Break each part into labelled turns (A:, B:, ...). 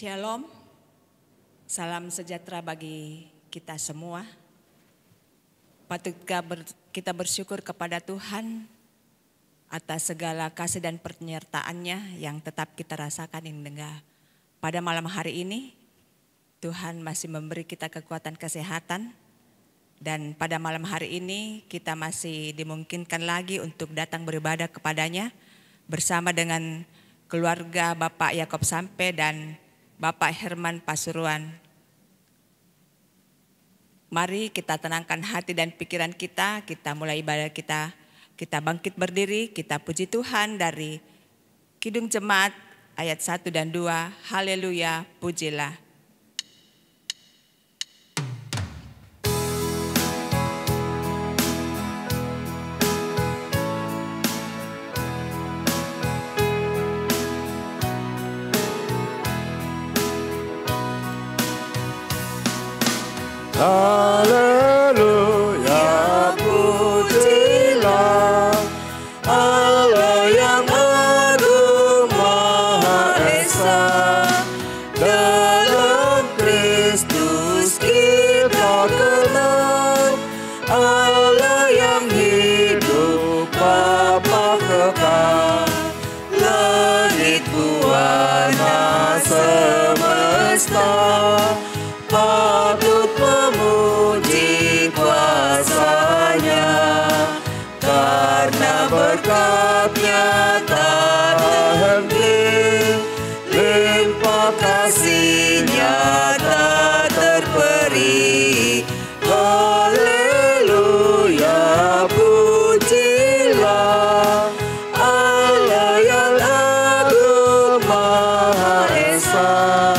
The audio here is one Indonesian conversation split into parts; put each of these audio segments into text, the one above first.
A: Shalom, salam sejahtera bagi kita semua. Patut kita bersyukur kepada Tuhan atas segala kasih dan penyertaan-Nya yang tetap kita rasakan hingga pada malam hari ini. Tuhan masih memberi kita kekuatan kesehatan dan pada malam hari ini kita masih dimungkinkan lagi untuk datang beribadah kepada-Nya bersama dengan keluarga Bapak Yakob Sampe dan Bapak Herman Pasuruan. Mari kita tenangkan hati dan pikiran kita mulai ibadah kita. Kita bangkit berdiri, kita puji Tuhan dari Kidung Jemaat ayat 1 dan 2. Haleluya, pujilah.
B: Haleluya, pujilah Allah yang agung Maha Esa. Dalam Kristus kita kenal Allah yang hidup Bapa kekal. Langit buana semesta patut memuji kuasa-Nya, karena berkat-Nya tak henti, limpah kasih-Nya tak terperi. Haleluya, pujilah Allah yang agung Maha Esa.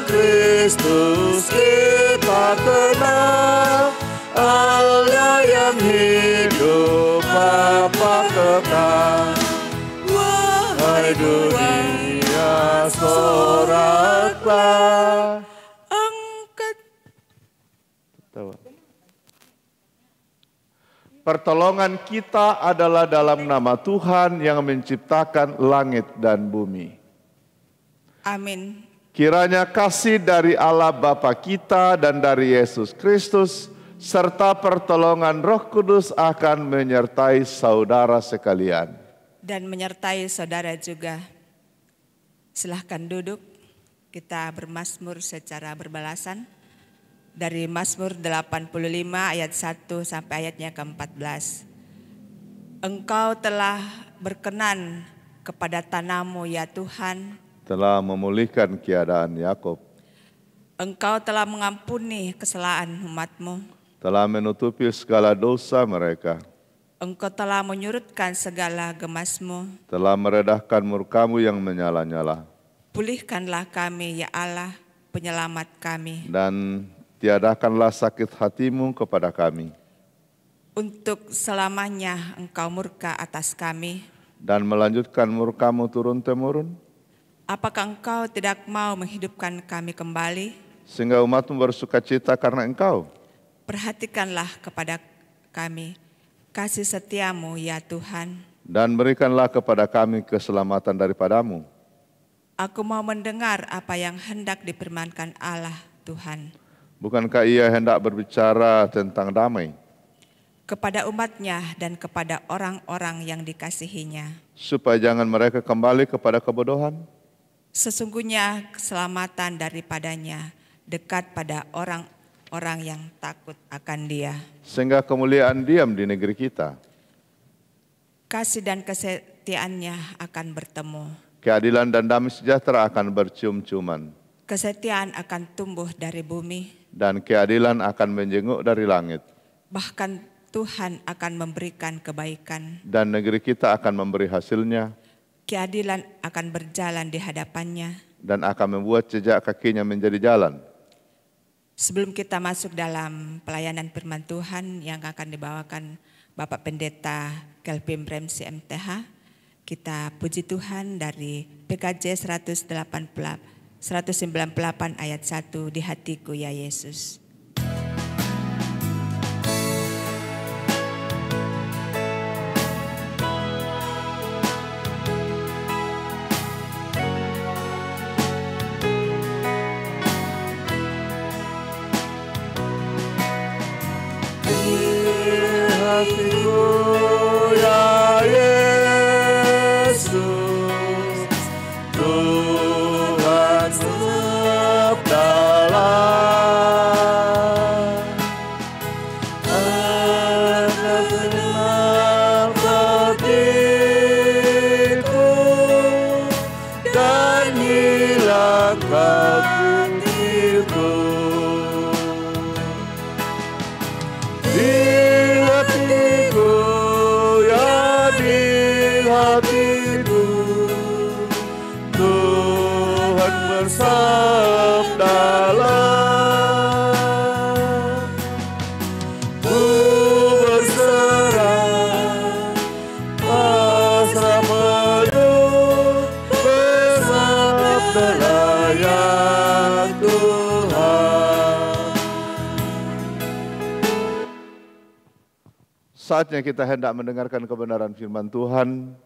B: Kristus kita kenal Allah yang hidup Bapa kekal. Wahai dunia, soraklah, angkat. Pertolongan kita adalah dalam nama Tuhan yang menciptakan langit dan bumi.
A: Amin.
B: Kiranya kasih dari Allah Bapa kita dan dari Yesus Kristus serta pertolongan Roh Kudus akan menyertai saudara sekalian.
A: Dan menyertai saudara juga. Silahkan duduk, kita bermazmur secara berbalasan. Dari Mazmur 85 ayat 1 sampai ayatnya ke-14. Engkau telah berkenan kepada tanahmu ya Tuhan,
B: telah memulihkan keadaan Yakob.
A: Engkau telah mengampuni kesalahan umat-Mu,
B: telah menutupi segala dosa mereka.
A: Engkau telah menyurutkan segala gemas-Mu,
B: telah meredahkan murka-Mu yang menyala-nyala.
A: Pulihkanlah kami ya Allah, penyelamat kami.
B: Dan tiadakanlah sakit hati-Mu kepada kami.
A: Untuk selamanya Engkau murka atas kami.
B: Dan melanjutkan murka-Mu turun-temurun.
A: Apakah Engkau tidak mau menghidupkan kami kembali?
B: Sehingga umat-Mu bersuka cita karena Engkau.
A: Perhatikanlah kepada kami kasih setia-Mu ya Tuhan.
B: Dan berikanlah kepada kami keselamatan daripada-Mu.
A: Aku mau mendengar apa yang hendak difirmankan Allah Tuhan.
B: Bukankah Ia hendak berbicara tentang damai?
A: Kepada umat-Nya dan kepada orang-orang yang dikasihi-Nya.
B: Supaya jangan mereka kembali kepada kebodohan.
A: Sesungguhnya keselamatan daripadanya dekat pada orang-orang yang takut akan Dia.
B: Sehingga kemuliaan diam di negeri kita.
A: Kasih dan kesetiaan-Nya akan bertemu.
B: Keadilan dan damai sejahtera akan bercium-ciuman.
A: Kesetiaan akan tumbuh dari bumi.
B: Dan keadilan akan menjenguk dari langit.
A: Bahkan Tuhan akan memberikan kebaikan.
B: Dan negeri kita akan memberi hasilnya.
A: Keadilan akan berjalan di hadapannya.
B: Dan akan membuat jejak kakinya menjadi jalan.
A: Sebelum kita masuk dalam pelayanan firman Tuhan yang akan dibawakan Bapak Pendeta Kelvin Bremsi MTH, kita puji Tuhan dari PKJ 198 ayat 1, di hatiku ya Yesus.
B: Saatnya kita hendak mendengarkan kebenaran firman Tuhan.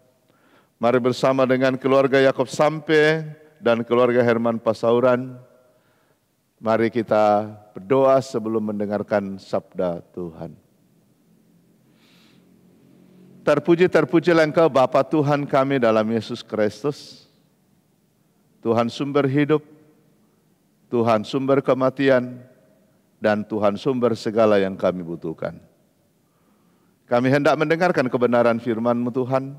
B: Mari bersama dengan keluarga Yakob Sampe dan keluarga Herman Pasauran, mari kita berdoa sebelum mendengarkan sabda Tuhan. Terpuji-terpujilah Engkau Bapa Tuhan kami dalam Yesus Kristus, Tuhan sumber hidup, Tuhan sumber kematian, dan Tuhan sumber segala yang kami butuhkan. Kami hendak mendengarkan kebenaran firman-Mu Tuhan.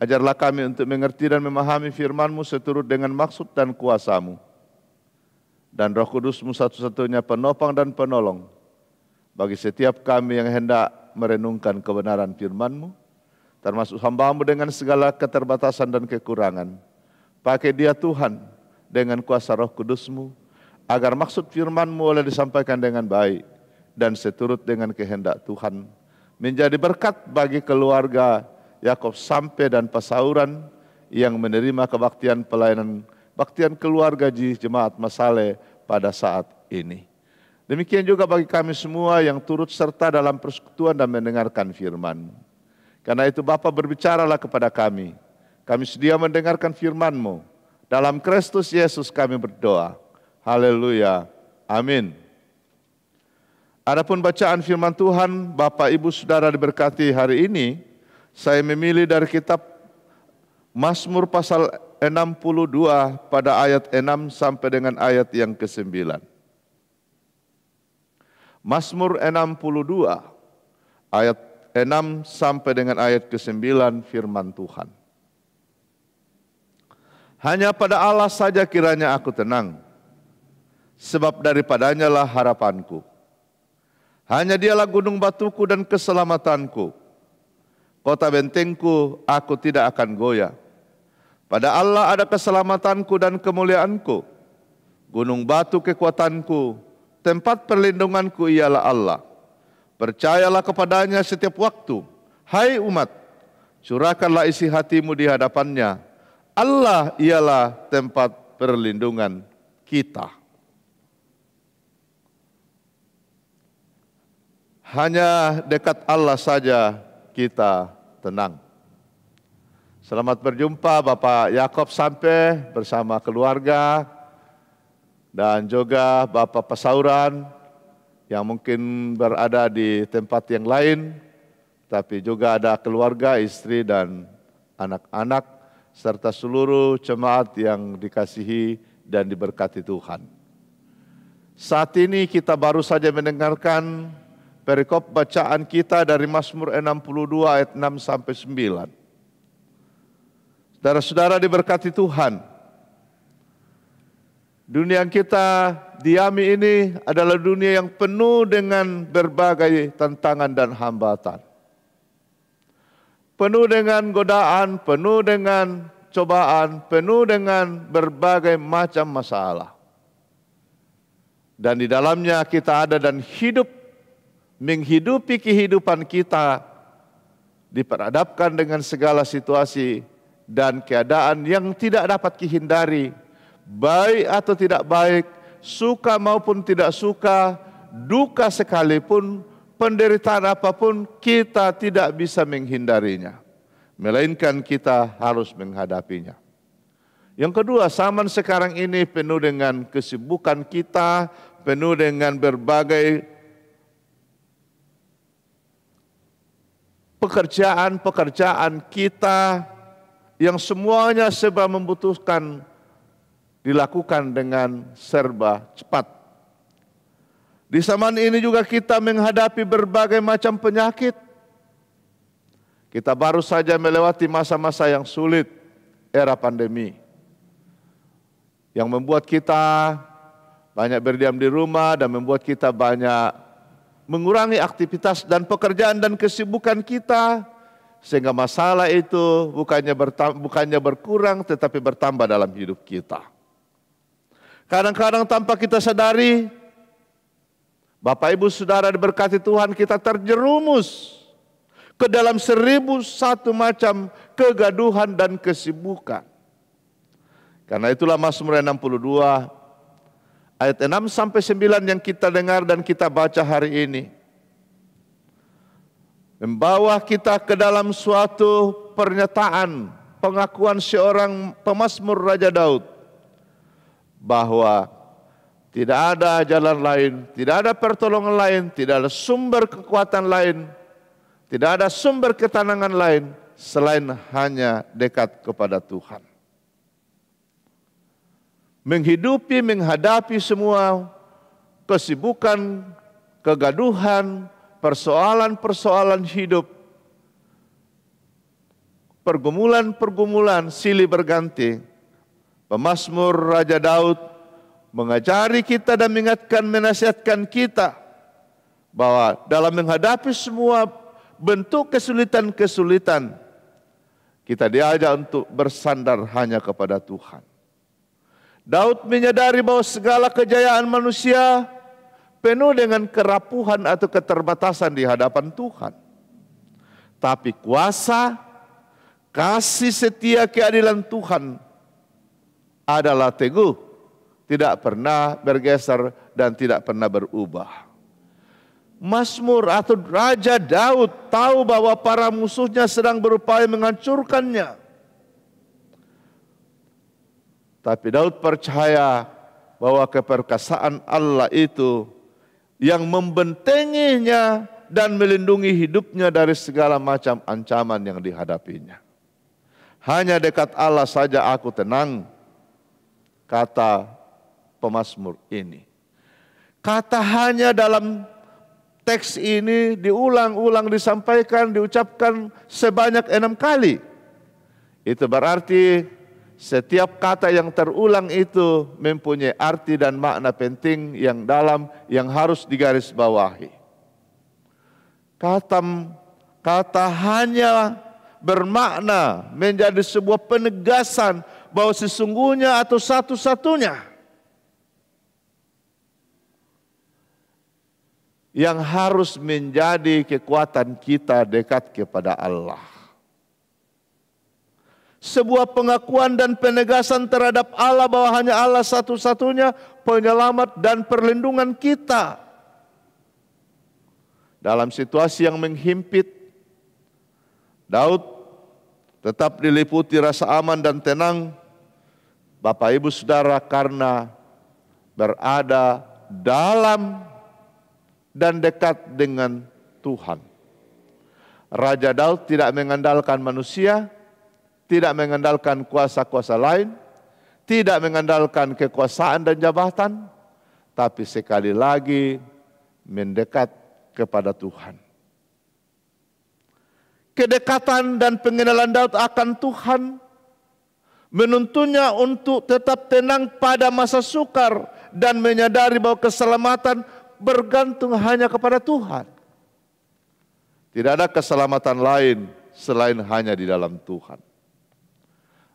B: Ajarlah kami untuk mengerti dan memahami firman-Mu seturut dengan maksud dan kuasa-Mu. Dan Roh Kudus-Mu satu-satunya penopang dan penolong bagi setiap kami yang hendak merenungkan kebenaran firman-Mu, termasuk hamba-Mu dengan segala keterbatasan dan kekurangan. Pakai dia Tuhan dengan kuasa Roh Kudus-Mu, agar maksud firman-Mu boleh disampaikan dengan baik dan seturut dengan kehendak Tuhan, menjadi berkat bagi keluarga Yakob Sampe dan Pasauran yang menerima kebaktian pelayanan baktian keluarga di Jemaat Masale pada saat ini. Demikian juga bagi kami semua yang turut serta dalam persekutuan dan mendengarkan firman-Mu. Karena itu Bapa, berbicaralah kepada kami. Kami sedia mendengarkan firman-Mu. Dalam Kristus Yesus kami berdoa. Haleluya. Amin. Adapun bacaan firman Tuhan, Bapak Ibu Saudara diberkati hari ini, saya memilih dari kitab Mazmur pasal 62 pada ayat 6 sampai dengan ayat yang ke-9. Mazmur 62 ayat 6 sampai dengan ayat ke-9 firman Tuhan. Hanya pada Allah saja kiranya aku tenang, sebab daripadanya lah harapanku. Hanya dialah gunung batuku dan keselamatanku. Kota bentengku, aku tidak akan goyah. Pada Allah ada keselamatanku dan kemuliaanku. Gunung batu kekuatanku, tempat perlindunganku ialah Allah. Percayalah kepadanya setiap waktu. Hai umat, curahkanlah isi hatimu di hadapannya. Allah ialah tempat perlindungan kita. Hanya dekat Allah saja kita tenang. Selamat berjumpa Bapak Yakob Sampe bersama keluarga dan juga Bapak Pasauran yang mungkin berada di tempat yang lain, tapi juga ada keluarga, istri dan anak-anak serta seluruh jemaat yang dikasihi dan diberkati Tuhan. Saat ini kita baru saja mendengarkan perikop bacaan kita dari Mazmur 62 ayat 6 sampai 9. Saudara-saudara diberkati Tuhan. Dunia yang kita diami ini adalah dunia yang penuh dengan berbagai tantangan dan hambatan. Penuh dengan godaan, penuh dengan cobaan, penuh dengan berbagai macam masalah. Dan di dalamnya kita ada dan hidup, menghidupi kehidupan kita, diperhadapkan dengan segala situasi dan keadaan yang tidak dapat dihindari, baik atau tidak baik, suka maupun tidak suka, duka sekalipun, penderitaan apapun, kita tidak bisa menghindarinya, melainkan kita harus menghadapinya. Yang kedua, zaman sekarang ini penuh dengan kesibukan kita, penuh dengan berbagai pekerjaan kita yang semuanya serba membutuhkan dilakukan dengan serba cepat. Di zaman ini juga kita menghadapi berbagai macam penyakit. Kita baru saja melewati masa-masa yang sulit, era pandemi, yang membuat kita banyak berdiam di rumah dan membuat kita banyak mengurangi aktivitas dan pekerjaan dan kesibukan kita, sehingga masalah itu bukannya berkurang tetapi bertambah dalam hidup kita. Kadang-kadang tanpa kita sadari, Bapak Ibu Saudara diberkati Tuhan, kita terjerumus ke dalam 1001 macam kegaduhan dan kesibukan. Karena itulah Mazmur 62 ayat 6 sampai 9 yang kita dengar dan kita baca hari ini. membawa kita ke dalam suatu pernyataan, pengakuan seorang pemazmur Raja Daud bahwa tidak ada jalan lain, tidak ada pertolongan lain, tidak ada sumber kekuatan lain, tidak ada sumber ketenangan lain selain hanya dekat kepada Tuhan. Menghadapi semua kesibukan, kegaduhan, persoalan-persoalan hidup, pergumulan-pergumulan silih berganti, pemazmur Raja Daud mengajari kita dan mengingatkan, menasihatkan kita bahwa dalam menghadapi semua bentuk kesulitan-kesulitan, kita diajak untuk bersandar hanya kepada Tuhan. Daud menyadari bahwa segala kejayaan manusia penuh dengan kerapuhan atau keterbatasan di hadapan Tuhan. Tapi kuasa, kasih setia, keadilan Tuhan adalah teguh, tidak pernah bergeser dan tidak pernah berubah. Mazmur atau Raja Daud tahu bahwa para musuhnya sedang berupaya menghancurkannya. Tapi Daud percaya bahwa keperkasaan Allah itu yang membentenginya dan melindungi hidupnya dari segala macam ancaman yang dihadapinya. Hanya dekat Allah saja aku tenang, kata pemazmur ini. Kata hanya dalam teks ini diulang-ulang disampaikan, diucapkan sebanyak 6 kali. Itu berarti setiap kata yang terulang itu mempunyai arti dan makna penting yang dalam yang harus digarisbawahi. Kata hanya bermakna menjadi sebuah penegasan bahwa sesungguhnya atau satu-satunya yang harus menjadi kekuatan kita dekat kepada Allah. Sebuah pengakuan dan penegasan terhadap Allah bahwa hanya Allah satu-satunya penyelamat dan perlindungan kita. Dalam situasi yang menghimpit, Daud tetap diliputi rasa aman dan tenang, Bapak Ibu Saudara, karena berada dalam dan dekat dengan Tuhan. Raja Daud tidak mengandalkan manusia, tidak mengandalkan kuasa-kuasa lain, tidak mengandalkan kekuasaan dan jabatan, tapi sekali lagi mendekat kepada Tuhan. Kedekatan dan pengenalan Daud akan Tuhan menuntunnya untuk tetap tenang pada masa sukar dan menyadari bahwa keselamatan bergantung hanya kepada Tuhan. Tidak ada keselamatan lain selain hanya di dalam Tuhan.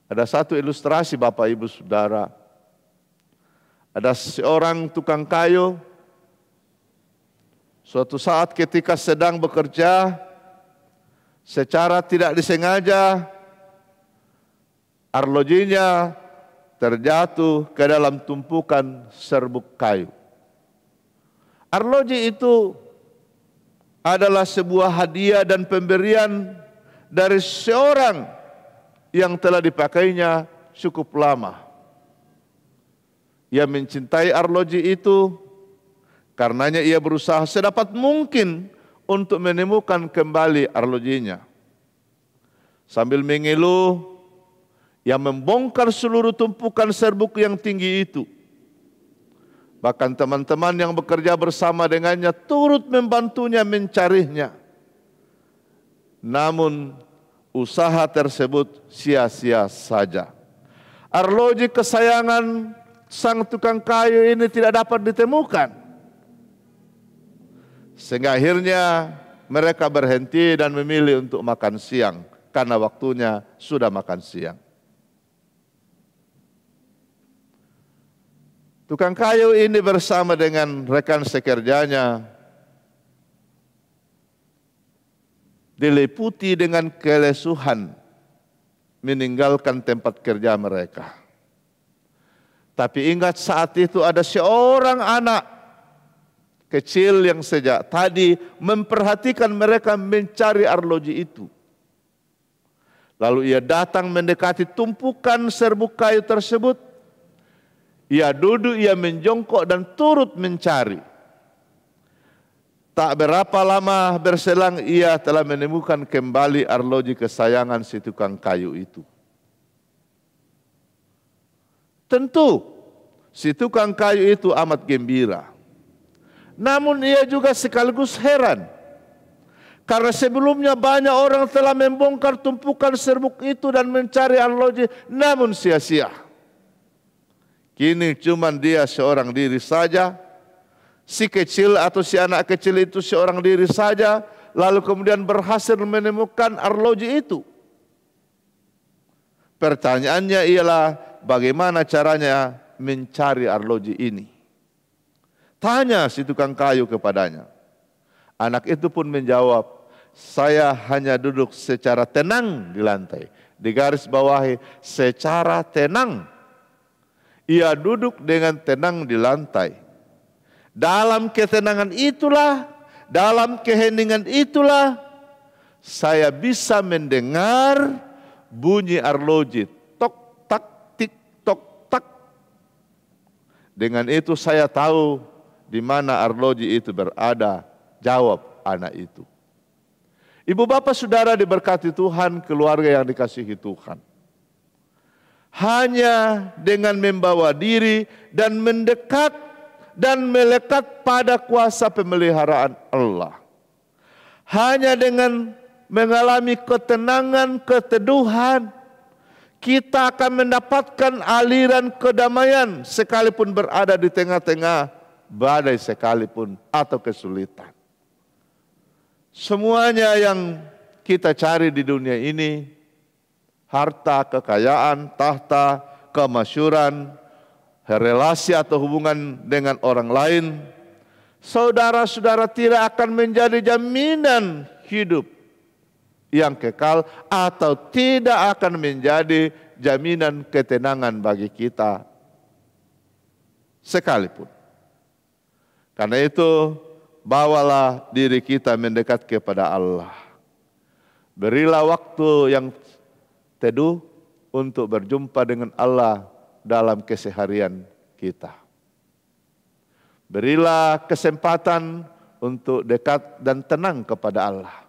B: Ada satu ilustrasi Bapak Ibu Saudara. Ada seorang tukang kayu, suatu saat ketika sedang bekerja, secara tidak disengaja, arlojinya terjatuh ke dalam tumpukan serbuk kayu. Arloji itu adalah sebuah hadiah dan pemberian dari seorang yang telah dipakainya cukup lama. Ia mencintai arloji itu, karenanya ia berusaha sedapat mungkin untuk menemukan kembali arlojinya. Sambil mengeluh, ia membongkar seluruh tumpukan serbuk yang tinggi itu. Bahkan teman-teman yang bekerja bersama dengannya turut membantunya mencarinya. Namun usaha tersebut sia-sia saja. Arloji kesayangan sang tukang kayu ini tidak dapat ditemukan. Sehingga akhirnya mereka berhenti dan memilih untuk makan siang karena waktunya sudah makan siang. Tukang kayu ini bersama dengan rekan sekerjanya diliputi dengan kelesuhan meninggalkan tempat kerja mereka. Tapi ingat saat itu ada seorang anak kecil yang sejak tadi memperhatikan mereka mencari arloji itu. Lalu ia datang mendekati tumpukan serbuk kayu tersebut. Ia duduk, ia menjongkok dan turut mencari. Tak berapa lama berselang ia telah menemukan kembali arloji kesayangan si tukang kayu itu. Tentu si tukang kayu itu amat gembira. Namun ia juga sekaligus heran. Karena sebelumnya banyak orang telah membongkar tumpukan serbuk itu dan mencari arloji, namun sia-sia. Kini cuma dia seorang diri saja. Si kecil atau si anak kecil itu seorang diri saja, lalu kemudian berhasil menemukan arloji itu. Pertanyaannya ialah bagaimana caranya mencari arloji ini? Tanya si tukang kayu kepadanya. Anak itu pun menjawab, saya hanya duduk secara tenang di lantai. Di garis bawahi, secara tenang. Ia duduk dengan tenang di lantai. Dalam ketenangan itulah, dalam keheningan itulah, saya bisa mendengar bunyi arloji. Tok, tak, tik, tok, tak. Dengan itu saya tahu di mana arloji itu berada, jawab anak itu. Ibu bapak saudara diberkati Tuhan, keluarga yang dikasihi Tuhan. Hanya dengan membawa diri dan mendekat dan melekat pada kuasa pemeliharaan Allah. Hanya dengan mengalami ketenangan, keteduhan, kita akan mendapatkan aliran kedamaian sekalipun berada di tengah-tengah badai sekalipun atau kesulitan. Semuanya yang kita cari di dunia ini, harta, kekayaan, tahta, kemasyhuran, relasi atau hubungan dengan orang lain, saudara-saudara, tidak akan menjadi jaminan hidup yang kekal atau tidak akan menjadi jaminan ketenangan bagi kita sekalipun. Karena itu, bawalah diri kita mendekat kepada Allah. Berilah waktu yang teduh untuk berjumpa dengan Allah dalam keseharian kita. Berilah kesempatan untuk dekat dan tenang kepada Allah.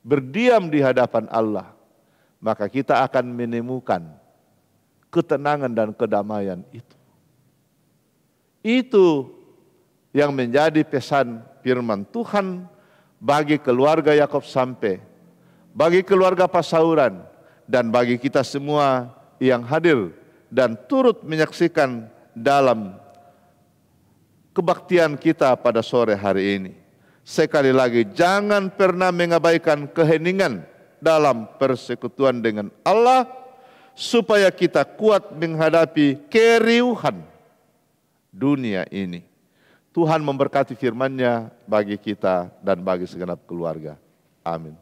B: Berdiam di hadapan Allah, maka kita akan menemukan ketenangan dan kedamaian itu. Itu yang menjadi pesan firman Tuhan bagi keluarga Yakub sampai, bagi keluarga Pasauran, dan bagi kita semua yang hadir dan turut menyaksikan dalam kebaktian kita pada sore hari ini. Sekali lagi, jangan pernah mengabaikan keheningan dalam persekutuan dengan Allah, supaya kita kuat menghadapi keriuhan dunia ini. Tuhan memberkati firman-Nya bagi kita dan bagi segenap keluarga. Amin.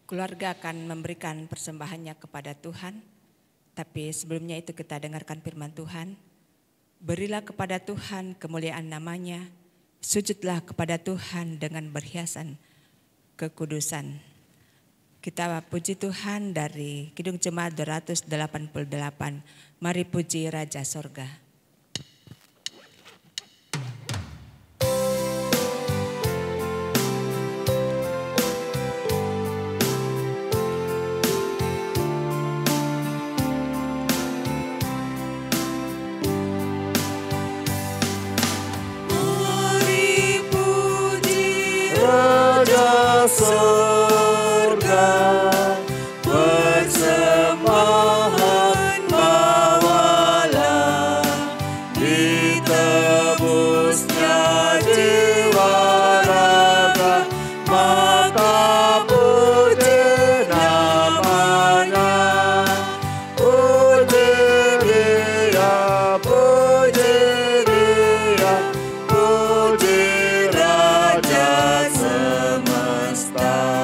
A: Keluarga akan memberikan persembahannya kepada Tuhan, tapi sebelumnya itu kita dengarkan firman Tuhan. Berilah kepada Tuhan kemuliaan namanya, sujudlah kepada Tuhan dengan berhiasan kekudusan. Kita puji Tuhan dari Kidung Jemaat 288, mari puji Raja Sorga.
C: Surga persembahan bawalah, ditebusnya jiwa raga, maka puji namanya. Puji Dia, puji Dia, puji Raja semesta.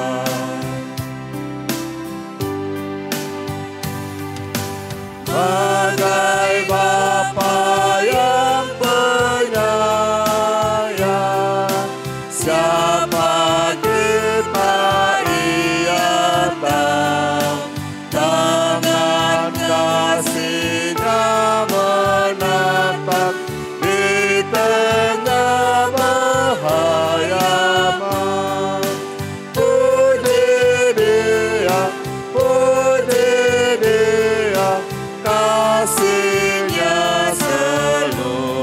C: tengah bahaya. Puji Dia, kasih-Nya seluasnya.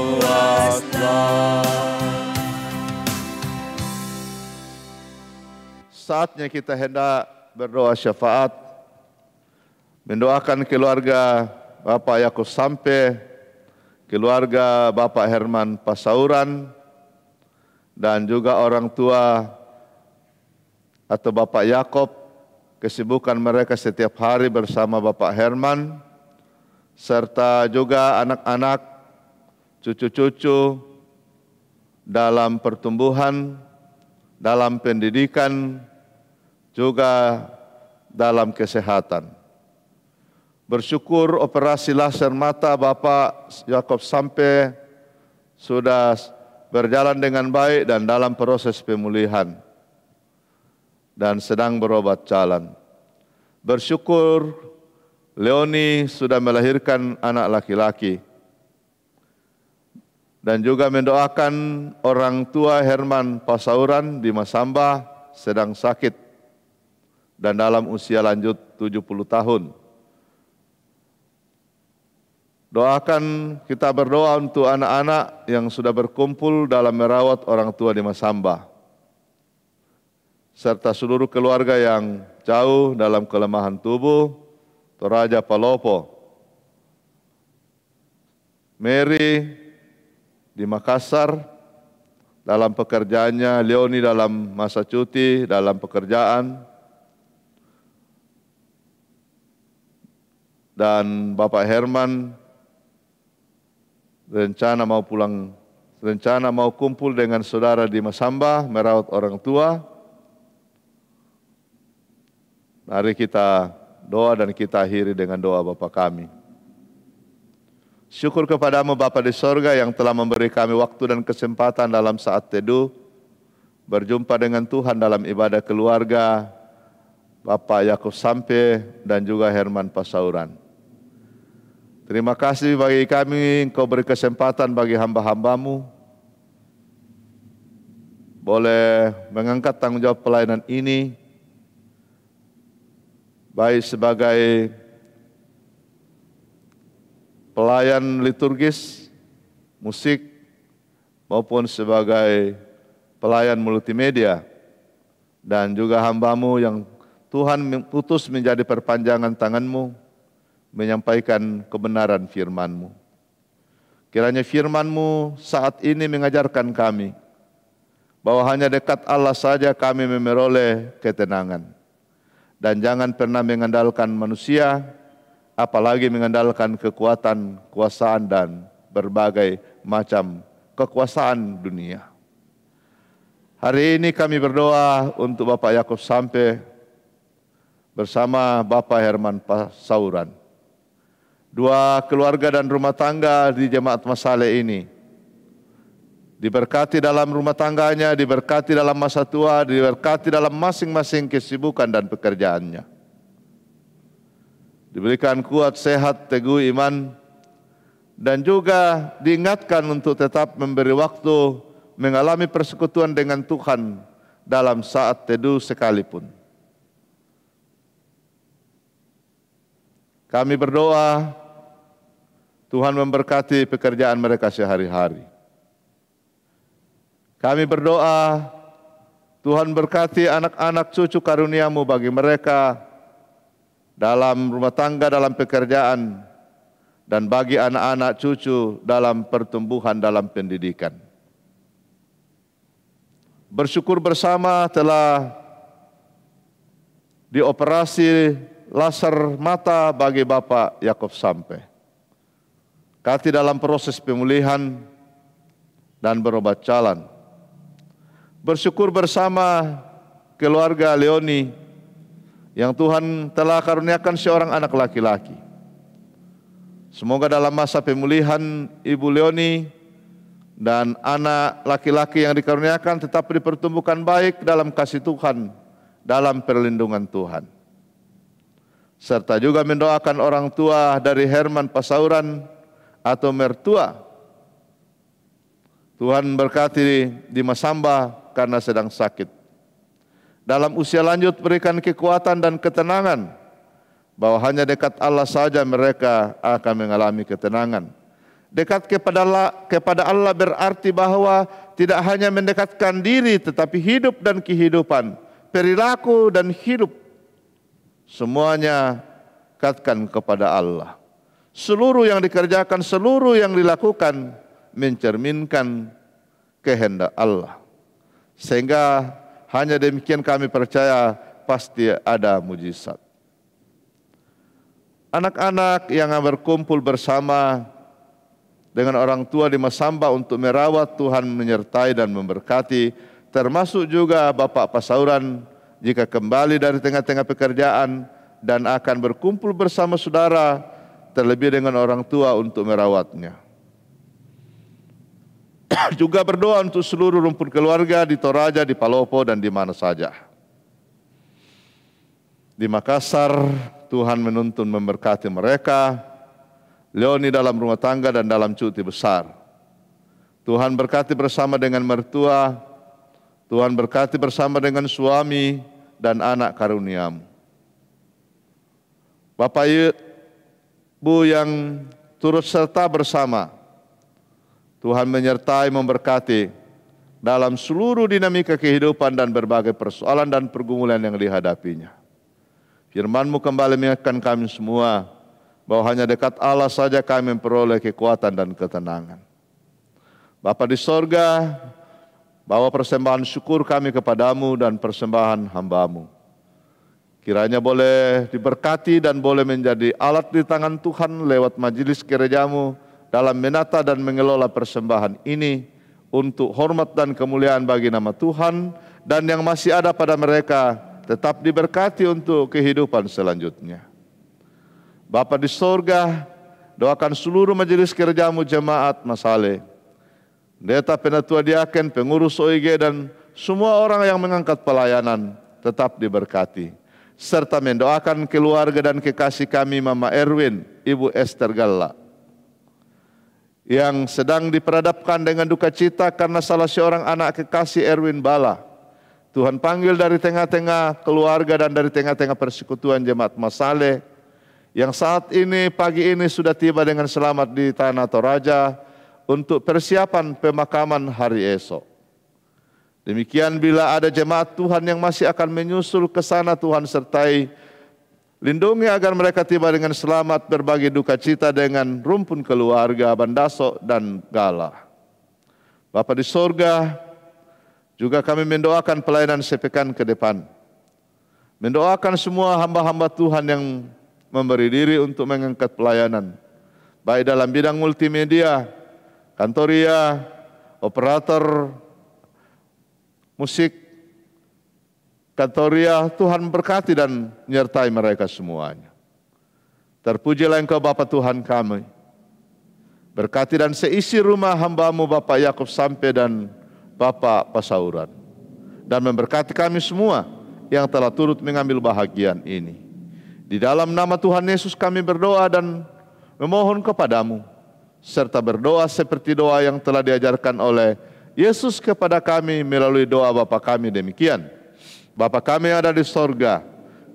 B: Saatnya kita hendak berdoa syafaat, mendoakan keluarga Bapak Yakub Sampe, keluarga Bapak Herman Pasauran, dan juga orang tua atau Bapak Yakob, kesibukan mereka setiap hari bersama Bapak Herman, serta juga anak-anak, cucu-cucu dalam pertumbuhan, dalam pendidikan, juga dalam kesehatan. Bersyukur operasi laser mata Bapak Yakob Sampe sudah berjalan dengan baik dan dalam proses pemulihan dan sedang berobat jalan. Bersyukur Leoni sudah melahirkan anak laki-laki. Dan juga mendoakan orang tua Herman Pasauran di Masamba sedang sakit dan dalam usia lanjut 70 tahun. Doakan, kita berdoa untuk anak-anak yang sudah berkumpul dalam merawat orang tua di Masamba, serta seluruh keluarga yang jauh dalam kelemahan tubuh, Toraja Palopo, Mary di Makassar dalam pekerjaannya, Leoni dalam masa cuti dalam pekerjaan, dan Bapak Herman rencana mau kumpul dengan saudara di Masamba merawat orang tua. Mari kita doa dan kita akhiri dengan doa Bapa kami. Syukur kepadamu Bapa di sorga yang telah memberi kami waktu dan kesempatan dalam saat teduh berjumpa dengan Tuhan dalam ibadah keluarga Bapak Yakub Sampe dan juga Herman Pasauran. Terima kasih bagi kami, Engkau beri kesempatan bagi hamba-hambamu boleh mengangkat tanggung jawab pelayanan ini, baik sebagai pelayan liturgis, musik, maupun sebagai pelayan multimedia, dan juga hamba-Mu yang Tuhan putus menjadi perpanjangan tangan-Mu, menyampaikan kebenaran firman-Mu. Kiranya firman-Mu saat ini mengajarkan kami bahwa hanya dekat Allah saja kami memperoleh ketenangan. Dan jangan pernah mengandalkan manusia, apalagi mengandalkan kekuatan, kuasaan, dan berbagai macam kekuasaan dunia. Hari ini kami berdoa untuk Bapak Yakub Sampe bersama Bapak Herman Pasauran. Dua keluarga dan rumah tangga di Jemaat Masale ini diberkati dalam rumah tangganya, diberkati dalam masa tua, diberkati dalam masing-masing kesibukan dan pekerjaannya. Diberikan kuat, sehat, teguh iman, dan juga diingatkan untuk tetap memberi waktu mengalami persekutuan dengan Tuhan dalam saat teduh sekalipun. Kami berdoa Tuhan memberkati pekerjaan mereka sehari-hari. Kami berdoa Tuhan berkati anak-anak cucu karunia-Mu bagi mereka dalam rumah tangga, dalam pekerjaan, dan bagi anak-anak cucu dalam pertumbuhan, dalam pendidikan. Bersyukur bersama telah dioperasi laser mata bagi Bapak Yakub Sampe. Kati dalam proses pemulihan dan berobat jalan. Bersyukur bersama keluarga Leoni yang Tuhan telah karuniakan seorang anak laki-laki. Semoga dalam masa pemulihan Ibu Leoni dan anak laki-laki yang dikaruniakan tetap dipertumbuhkan baik dalam kasih Tuhan, dalam perlindungan Tuhan. Serta juga mendoakan orang tua dari Herman Pasauran atau mertua Tuhan berkati Dimas Hamba karena sedang sakit. Dalam usia lanjut berikan kekuatan dan ketenangan, bahwa hanya dekat Allah saja mereka akan mengalami ketenangan. Dekat kepada Allah berarti bahwa tidak hanya mendekatkan diri, tetapi hidup dan kehidupan, perilaku dan hidup, semuanya dekatkan kepada Allah. Seluruh yang dikerjakan, seluruh yang dilakukan mencerminkan kehendak Allah. Sehingga hanya demikian kami percaya pasti ada mujizat. Anak-anak yang berkumpul bersama dengan orang tua Dimas Hamba untuk merawat, Tuhan menyertai dan memberkati, termasuk juga Bapak Pasauran jika kembali dari tengah-tengah pekerjaan dan akan berkumpul bersama saudara, terlebih dengan orang tua untuk merawatnya. Juga berdoa untuk seluruh rumpun keluarga di Toraja, di Palopo, dan di mana saja. Di Makassar, Tuhan menuntun memberkati mereka, Leoni dalam rumah tangga dan dalam cuti besar. Tuhan berkati bersama dengan mertua, Tuhan berkati bersama dengan suami dan anak karuniamu. Bapak Ibu yang turut serta bersama, Tuhan menyertai memberkati dalam seluruh dinamika kehidupan dan berbagai persoalan dan pergumulan yang dihadapinya. Firman-Mu kembali mengingatkan kami semua bahwa hanya dekat Allah saja kami memperoleh kekuatan dan ketenangan. Bapa di sorga, bawa persembahan syukur kami kepadamu dan persembahan hamba-Mu. Kiranya boleh diberkati dan boleh menjadi alat di tangan Tuhan lewat majelis gereja-Mu dalam menata dan mengelola persembahan ini untuk hormat dan kemuliaan bagi nama Tuhan, dan yang masih ada pada mereka tetap diberkati untuk kehidupan selanjutnya. Bapa di sorga, doakan seluruh majelis gereja-Mu jemaat Masale, pendeta, penatua diaken, pengurus OIG, dan semua orang yang mengangkat pelayanan tetap diberkati. Serta mendoakan keluarga dan kekasih kami Mama Erwin, Ibu Esther Galla, yang sedang diperadapkan dengan duka cita karena salah seorang anak kekasih Erwin Bala. Tuhan panggil dari tengah-tengah keluarga dan dari tengah-tengah persekutuan jemaat Masale yang saat ini, pagi ini sudah tiba dengan selamat di Tanah Toraja untuk persiapan pemakaman hari esok. Demikian bila ada jemaat Tuhan yang masih akan menyusul ke sana, Tuhan sertai, lindungi agar mereka tiba dengan selamat berbagi duka cita dengan rumpun keluarga Bandaso dan Gala. Bapa di sorga, juga kami mendoakan pelayanan sepekan ke depan. Mendoakan semua hamba-hamba Tuhan yang memberi diri untuk mengangkat pelayanan, baik dalam bidang multimedia, kantoria, operator musik, kantoria. Tuhan berkati dan menyertai mereka semuanya. Terpujilah Engkau Bapa Tuhan kami. Berkati dan seisi rumah hamba-Mu Bapak Yakub Sampai dan Bapak Pasauran, dan memberkati kami semua yang telah turut mengambil bahagian ini. Di dalam nama Tuhan Yesus kami berdoa dan memohon kepadamu, serta berdoa seperti doa yang telah diajarkan oleh Yesus kepada kami melalui doa Bapa kami demikian. Bapa kami yang ada di sorga,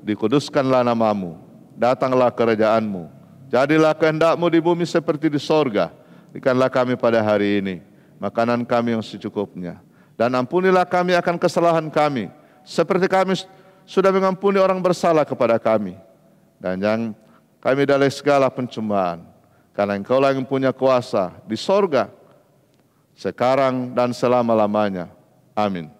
B: dikuduskanlah nama-Mu, datanglah kerajaan-Mu, jadilah kehendak-Mu di bumi seperti di sorga. Berikanlah kami pada hari ini makanan kami yang secukupnya, dan ampunilah kami akan kesalahan kami, seperti kami sudah mengampuni orang bersalah kepada kami. Dan jangan kami dari segala pencobaan, karena Engkau yang punya kuasa di sorga, sekarang dan selama-lamanya. Amin.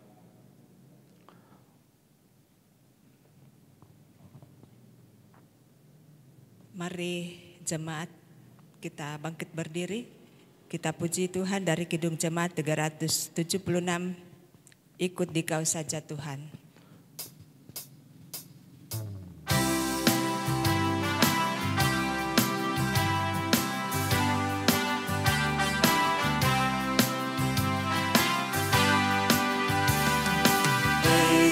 A: Mari jemaat kita bangkit berdiri. Kita puji Tuhan dari Kidung Jemaat 376, ikut Dikau saja Tuhan.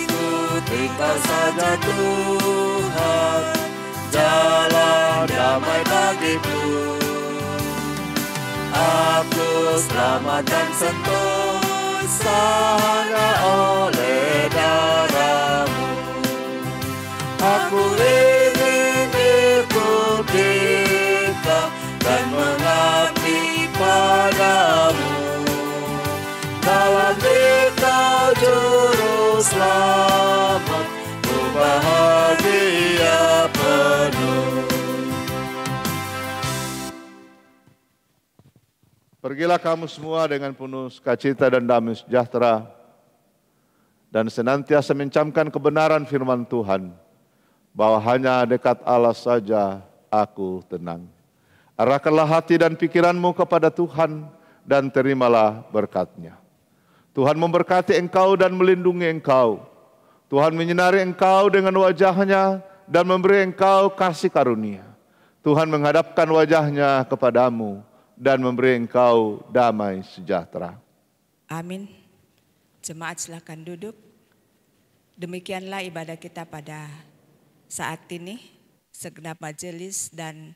C: Ikut Dikau saja Tuhan, jalan damai bagiku. Aku selamat dan sentosa hanya oleh darah-Mu. Aku ingin ikuti Kau dan mengabdi padamu. Dalam Dikau juru selamat, ku bahagia penuh.
B: Pergilah kamu semua dengan penuh sukacita dan damai sejahtera, dan senantiasa mencamkan kebenaran firman Tuhan, bahwa hanya dekat Allah saja aku tenang. Arahkanlah hati dan pikiranmu kepada Tuhan, dan terimalah berkat-Nya. Tuhan memberkati engkau dan melindungi engkau. Tuhan menyinari engkau dengan wajah-Nya dan memberi engkau kasih karunia. Tuhan menghadapkan wajah-Nya kepadamu dan memberi engkau damai sejahtera.
A: Amin. Jemaat silakan duduk. Demikianlah ibadah kita pada saat ini. Segenap majelis dan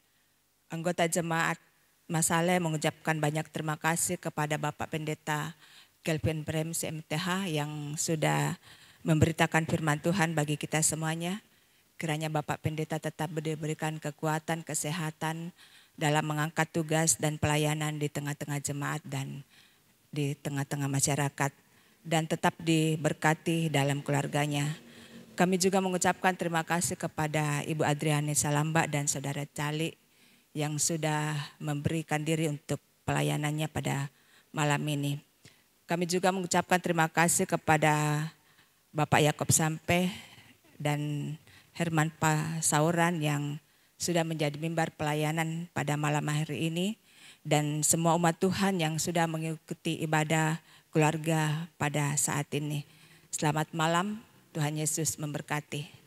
A: anggota jemaat Masale mengucapkan banyak terima kasih kepada Bapak Pendeta Kelvin Prem CMTH yang sudah memberitakan firman Tuhan bagi kita semuanya. Kiranya Bapak Pendeta tetap diberikan kekuatan, kesehatan dalam mengangkat tugas dan pelayanan di tengah-tengah jemaat dan di tengah-tengah masyarakat, dan tetap diberkati dalam keluarganya. Kami juga mengucapkan terima kasih kepada Ibu Adriani Salamba dan Saudara Cali yang sudah memberikan diri untuk pelayanannya pada malam ini. Kami juga mengucapkan terima kasih kepada Bapak Yakob Sampe dan Herman Pasauran yang sudah menjadi mimbar pelayanan pada malam hari ini, dan semua umat Tuhan yang sudah mengikuti ibadah keluarga pada saat ini. Selamat malam, Tuhan Yesus memberkati.